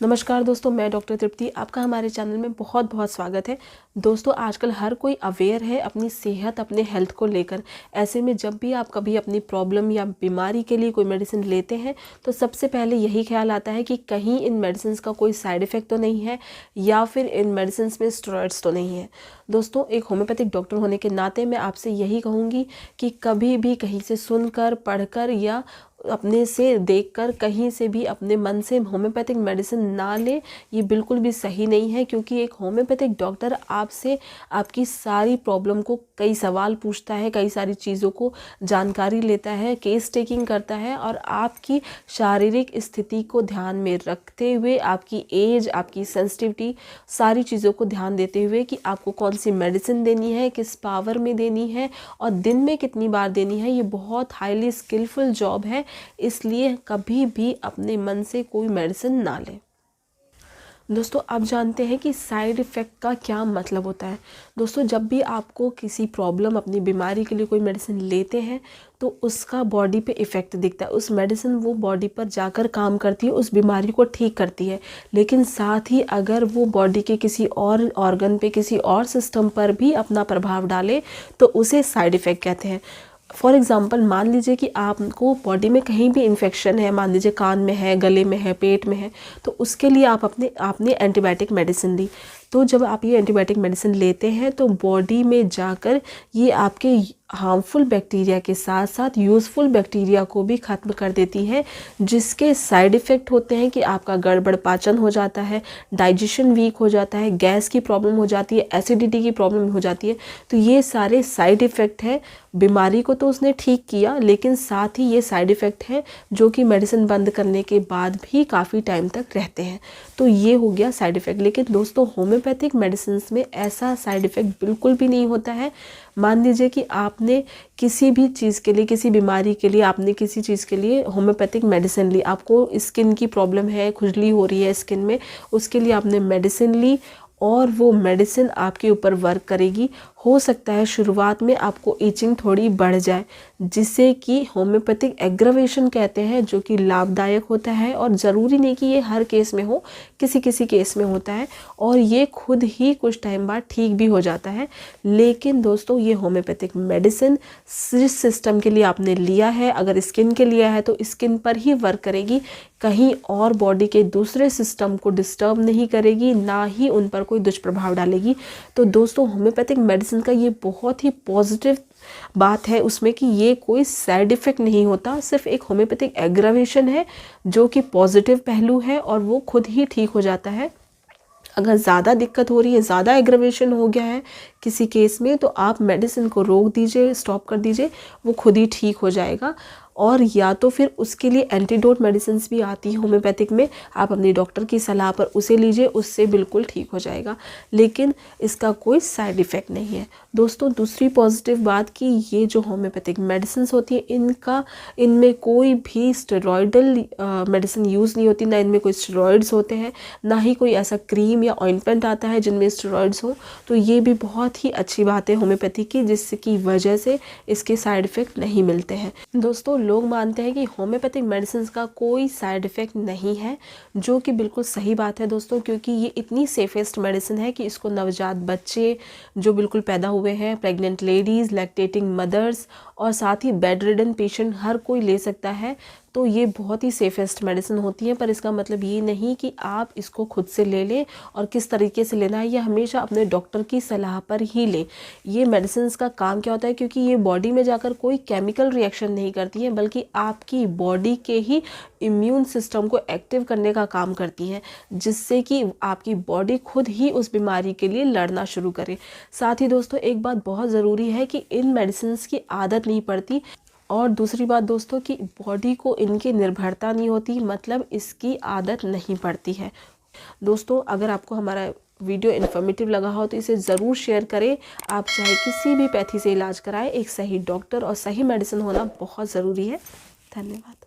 नमस्कार दोस्तों, मैं डॉक्टर तृप्ति, आपका हमारे चैनल में बहुत बहुत स्वागत है। दोस्तों, आजकल हर कोई अवेयर है अपनी सेहत, अपने हेल्थ को लेकर। ऐसे में जब भी आप कभी अपनी प्रॉब्लम या बीमारी के लिए कोई मेडिसिन लेते हैं तो सबसे पहले यही ख्याल आता है कि कहीं इन मेडिसिन का कोई साइड इफ़ेक्ट तो नहीं है या फिर इन मेडिसिन में स्टेरॉइड्स तो नहीं है। दोस्तों, एक होम्योपैथिक डॉक्टर होने के नाते मैं आपसे यही कहूँगी कि कभी भी कहीं से सुनकर, पढ़कर या अपने से देखकर कहीं से भी अपने मन से होम्योपैथिक मेडिसिन ना लें। ये बिल्कुल भी सही नहीं है, क्योंकि एक होम्योपैथिक डॉक्टर आपसे आपकी सारी प्रॉब्लम को कई सवाल पूछता है, कई सारी चीज़ों को जानकारी लेता है, केस टेकिंग करता है और आपकी शारीरिक स्थिति को ध्यान में रखते हुए, आपकी एज, आपकी सेंसिटिविटी, सारी चीज़ों को ध्यान देते हुए कि आपको कौन सी मेडिसिन देनी है, किस पावर में देनी है और दिन में कितनी बार देनी है। ये बहुत हाईली स्किलफुल जॉब है, इसलिए कभी भी अपने मन से कोई मेडिसिन ना लें। दोस्तों, आप जानते हैं कि साइड इफ़ेक्ट का क्या मतलब होता है। दोस्तों, जब भी आपको किसी प्रॉब्लम, अपनी बीमारी के लिए कोई मेडिसिन लेते हैं तो उसका बॉडी पे इफ़ेक्ट दिखता है। उस मेडिसिन वो बॉडी पर जाकर काम करती है, उस बीमारी को ठीक करती है। लेकिन साथ ही अगर वो बॉडी के किसी और ऑर्गन पे, किसी और सिस्टम पर भी अपना प्रभाव डाले तो उसे साइड इफ़ेक्ट कहते हैं। फॉर एग्ज़ाम्पल, मान लीजिए कि आपको बॉडी में कहीं भी इन्फेक्शन है, मान लीजिए कान में है, गले में है, पेट में है, तो उसके लिए आपने एंटीबायोटिक मेडिसिन ली। तो जब आप ये एंटीबायोटिक मेडिसिन लेते हैं तो बॉडी में जाकर ये आपके हार्मफुल बैक्टीरिया के साथ साथ यूज़फुल बैक्टीरिया को भी ख़त्म कर देती है, जिसके साइड इफ़ेक्ट होते हैं कि आपका गड़बड़ पाचन हो जाता है, डाइजेशन वीक हो जाता है, गैस की प्रॉब्लम हो जाती है, एसिडिटी की प्रॉब्लम हो जाती है। तो ये सारे साइड इफ़ेक्ट हैं। बीमारी को तो उसने ठीक किया, लेकिन साथ ही ये साइड इफ़ेक्ट हैं जो कि मेडिसिन बंद करने के बाद भी काफ़ी टाइम तक रहते हैं। तो ये हो गया साइड इफ़ेक्ट। लेकिन दोस्तों, होम्योपैथिक मेडिसिन में ऐसा साइड इफ़ेक्ट बिल्कुल भी नहीं होता है। मान लीजिए कि आपने किसी भी चीज़ के लिए, किसी बीमारी के लिए आपने किसी चीज़ के लिए होम्योपैथिक मेडिसिन ली, आपको स्किन की प्रॉब्लम है, खुजली हो रही है स्किन में, उसके लिए आपने मेडिसिन ली और वो मेडिसिन आपके ऊपर वर्क करेगी। हो सकता है शुरुआत में आपको ईचिंग थोड़ी बढ़ जाए, जिसे कि होम्योपैथिक एग्रावेशन कहते हैं, जो कि लाभदायक होता है और ज़रूरी नहीं कि ये हर केस में हो, किसी किसी केस में होता है और ये खुद ही कुछ टाइम बाद ठीक भी हो जाता है। लेकिन दोस्तों, ये होम्योपैथिक मेडिसिन जिस सिस्टम के लिए आपने लिया है, अगर स्किन के लिया है तो स्किन पर ही वर्क करेगी, कहीं और बॉडी के दूसरे सिस्टम को डिस्टर्ब नहीं करेगी, ना ही उन पर कोई दुष्प्रभाव डालेगी। तो दोस्तों, होम्योपैथिक मेडिसिन का ये बहुत ही पॉजिटिव बात है उसमें कि ये कोई साइड इफ़ेक्ट नहीं होता, सिर्फ एक होम्योपैथिक एग्रावेशन है जो कि पॉजिटिव पहलू है और वो खुद ही ठीक हो जाता है। अगर ज़्यादा दिक्कत हो रही है, ज़्यादा एग्रावेशन हो गया है किसी केस में, तो आप मेडिसिन को रोक दीजिए, स्टॉप कर दीजिए, वो खुद ही ठीक हो जाएगा। और या तो फिर उसके लिए एंटीडोट मेडिसिन भी आती है होम्योपैथिक में, आप अपनी डॉक्टर की सलाह पर उसे लीजिए, उससे बिल्कुल ठीक हो जाएगा। लेकिन इसका कोई साइड इफ़ेक्ट नहीं है। दोस्तों, दूसरी पॉजिटिव बात कि ये जो होम्योपैथिक मेडिसिन होती है, इनमें कोई भी स्टेरॉयडल मेडिसिन यूज़ नहीं होती, ना इनमें कोई स्टेरॉइड्स होते हैं, ना ही कोई ऐसा क्रीम या ऑइंटमेंट आता है जिनमें स्टेरॉइड्स हो। तो ये भी बहुत ही अच्छी बात है होम्योपैथी की, जिसकी वजह से इसके साइड इफ़ेक्ट नहीं मिलते हैं। दोस्तों, लोग मानते हैं कि होम्योपैथिक मेडिसिन का कोई साइड इफ़ेक्ट नहीं है, जो कि बिल्कुल सही बात है दोस्तों, क्योंकि ये इतनी सेफेस्ट मेडिसिन है कि इसको नवजात बच्चे जो बिल्कुल पैदा हुए हैं, प्रेग्नेंट लेडीज़, लैक्टेटिंग मदर्स और साथ ही बेड रिडन पेशेंट, हर कोई ले सकता है। तो ये बहुत ही सेफेस्ट मेडिसिन होती है। पर इसका मतलब ये नहीं कि आप इसको खुद से ले लें, और किस तरीके से लेना है ये हमेशा अपने डॉक्टर की सलाह पर ही लें। ये मेडिसिन का काम क्या होता है, क्योंकि ये बॉडी में जाकर कोई केमिकल रिएक्शन नहीं करती है, बल्कि आपकी बॉडी के ही इम्यून सिस्टम को एक्टिव करने का काम करती हैं, जिससे कि आपकी बॉडी खुद ही उस बीमारी के लिए लड़ना शुरू करे। साथ ही दोस्तों, एक बात बहुत ज़रूरी है कि इन मेडिसिन की आदत नहीं पड़ती, और दूसरी बात दोस्तों कि बॉडी को इनकी निर्भरता नहीं होती, मतलब इसकी आदत नहीं पड़ती है। दोस्तों, अगर आपको हमारा वीडियो इन्फॉर्मेटिव लगा हो तो इसे ज़रूर शेयर करें। आप चाहे किसी भी पैथी से इलाज कराएं, एक सही डॉक्टर और सही मेडिसिन होना बहुत ज़रूरी है। धन्यवाद।